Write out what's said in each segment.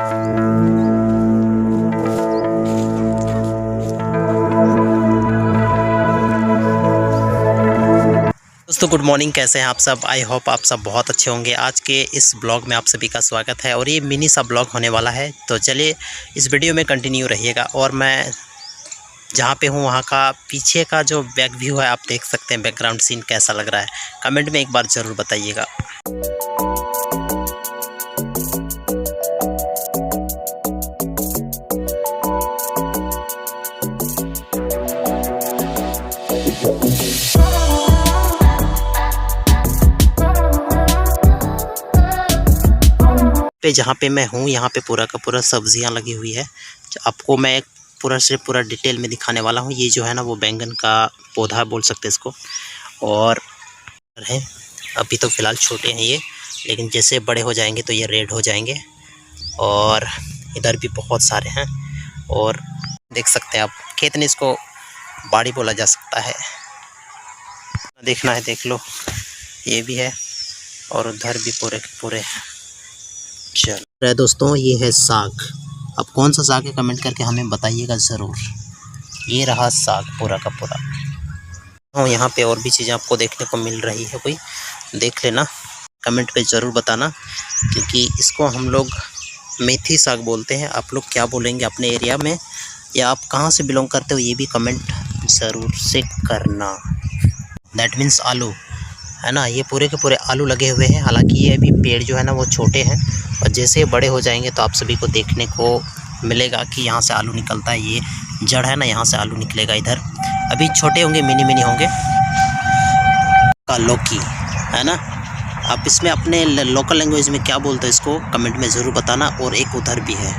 दोस्तों good morning, कैसे हैं आप सब। आई होप आप सब बहुत अच्छे होंगे। आज के इस ब्लॉग में आप सभी का स्वागत है और ये मिनी सा ब्लॉग होने वाला है। तो चलिए इस वीडियो में कंटिन्यू रहिएगा। और मैं जहाँ पे हूँ वहाँ का पीछे का जो बैक व्यू है आप देख सकते हैं। बैकग्राउंड सीन कैसा लग रहा है कमेंट में एक बार ज़रूर बताइएगा। जहाँ पे मैं हूँ यहाँ पे पूरा का पूरा सब्जियाँ लगी हुई है। आपको मैं पूरा से पूरा डिटेल में दिखाने वाला हूँ। ये जो है ना वो बैंगन का पौधा बोल सकते हैं इसको। और है अभी तो फ़िलहाल छोटे हैं ये, लेकिन जैसे बड़े हो जाएंगे तो ये रेड हो जाएंगे। और इधर भी बहुत सारे हैं और देख सकते हैं आप। खेत में इसको बाड़ी बोला जा सकता है। देखना है देख लो, ये भी है और उधर भी पूरे के पूरे हैं। चल दोस्तों, ये है साग। अब कौन सा साग है कमेंट करके हमें बताइएगा ज़रूर। ये रहा साग पूरा का पूरा। हाँ, यहाँ पे और भी चीज़ें आपको देखने को मिल रही है, कोई देख लेना, कमेंट पे ज़रूर बताना। क्योंकि इसको हम लोग मेथी साग बोलते हैं। आप लोग क्या बोलेंगे अपने एरिया में, या आप कहाँ से बिलोंग करते हो ये भी कमेंट ज़रूर से करना। दैट मीन्स आलू है ना। ये पूरे के पूरे आलू लगे हुए हैं। हालांकि ये अभी पेड़ जो है ना वो छोटे हैं और जैसे बड़े हो जाएंगे तो आप सभी को देखने को मिलेगा कि यहाँ से आलू निकलता है। ये जड़ है ना, यहाँ से आलू निकलेगा। इधर अभी छोटे होंगे, मिनी मिनी होंगे। का लौकी है ना। आप इसमें अपने लोकल लैंग्वेज में क्या बोलते हैं इसको कमेंट में ज़रूर बताना। और एक उधर भी है,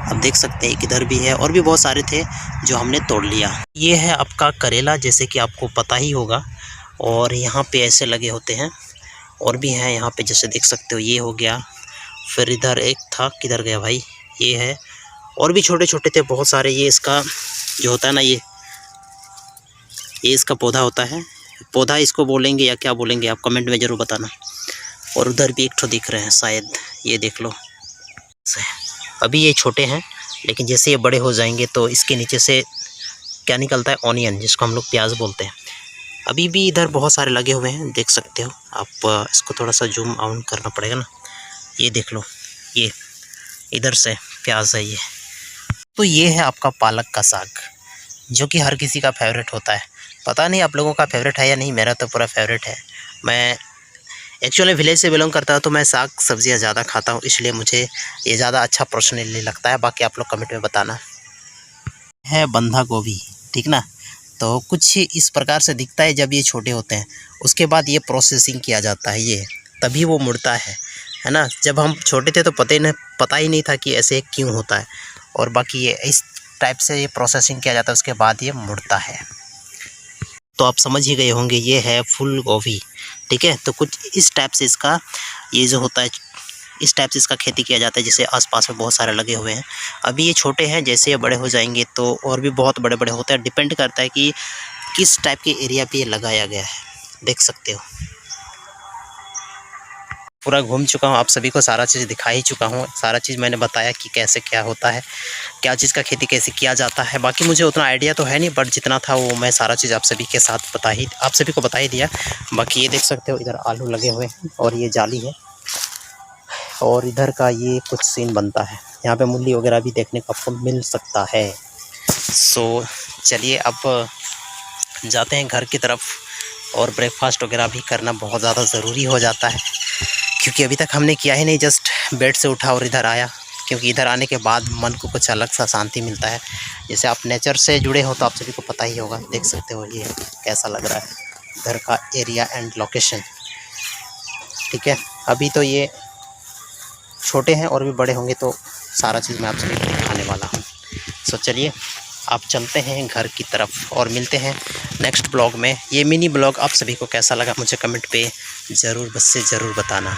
आप देख सकते हैं, एक इधर भी है और भी बहुत सारे थे जो हमने तोड़ लिया। ये है आपका करेला, जैसे कि आपको पता ही होगा। और यहाँ पे ऐसे लगे होते हैं और भी हैं यहाँ पे, जैसे देख सकते हो। ये हो गया, फिर इधर एक था, किधर गया भाई, ये है। और भी छोटे छोटे थे बहुत सारे। ये इसका जो होता है ना, ये इसका पौधा होता है। पौधा इसको बोलेंगे या क्या बोलेंगे आप कमेंट में ज़रूर बताना। और उधर भी एक ठो दिख रहे हैं शायद, ये देख लो। अभी ये छोटे हैं, लेकिन जैसे ये बड़े हो जाएंगे तो इसके नीचे से क्या निकलता है, ऑनियन, जिसको हम लोग प्याज बोलते हैं। अभी भी इधर बहुत सारे लगे हुए हैं, देख सकते हो आप। इसको थोड़ा सा जूम आउट करना पड़ेगा ना। ये देख लो, ये इधर से प्याज है ये। तो ये है आपका पालक का साग, जो कि हर किसी का फेवरेट होता है। पता नहीं आप लोगों का फेवरेट है या नहीं, मेरा तो पूरा फेवरेट है। मैं एक्चुअली विलेज से बिलोंग करता हूँ तो मैं साग सब्जियाँ ज़्यादा खाता हूँ, इसलिए मुझे ये ज़्यादा अच्छा पर्सनली लगता है। बाकी आप लोग कमेंट में बताना। है बंधा गोभी, ठीक ना। तो कुछ इस प्रकार से दिखता है जब ये छोटे होते हैं। उसके बाद ये प्रोसेसिंग किया जाता है, ये तभी वो मुड़ता है ना। जब हम छोटे थे तो पता ही नहीं था कि ऐसे क्यों होता है। और बाकी ये इस टाइप से ये प्रोसेसिंग किया जाता है, उसके बाद ये मुड़ता है। तो आप समझ ही गए होंगे, ये है फूल गोभी, ठीक है। तो कुछ इस टाइप से इसका ये जो होता है, इस टाइप से इसका खेती किया जाता है। जैसे आसपास में बहुत सारे लगे हुए हैं। अभी ये छोटे हैं, जैसे ये बड़े हो जाएंगे तो और भी बहुत बड़े बड़े होते हैं। डिपेंड करता है कि किस टाइप के एरिया पे ये लगाया गया है, देख सकते हो। पूरा घूम चुका हूँ, आप सभी को सारा चीज़ दिखा ही चुका हूँ। सारा चीज़ मैंने बताया कि कैसे क्या होता है, क्या चीज़ का खेती कैसे किया जाता है। बाकी मुझे उतना आइडिया तो है नहीं, बट जितना था वो मैं सारा चीज़ आप सभी के साथ आप सभी को बता ही दिया। बाकी ये देख सकते हो, इधर आलू लगे हुए हैं और ये जाली है। और इधर का ये कुछ सीन बनता है। यहाँ पे मूली वगैरह भी देखने को आपको मिल सकता है। सो चलिए अब जाते हैं घर की तरफ। और ब्रेकफास्ट वगैरह भी करना बहुत ज़्यादा ज़रूरी हो जाता है, क्योंकि अभी तक हमने किया ही नहीं। जस्ट बेड से उठा और इधर आया, क्योंकि इधर आने के बाद मन को कुछ अलग सा शांति मिलता है। जैसे आप नेचर से जुड़े हो तो आप सभी को पता ही होगा, देख सकते हो ये कैसा लग रहा है इधर का एरिया एंड लोकेशन, ठीक है। अभी तो ये छोटे हैं और भी बड़े होंगे तो सारा चीज़ मैं आप सभी को दिखाने वाला हूँ। सो चलिए आप चलते हैं घर की तरफ और मिलते हैं नेक्स्ट ब्लॉग में। ये मिनी ब्लॉग आप सभी को कैसा लगा मुझे कमेंट पे ज़रूर बस से ज़रूर बताना।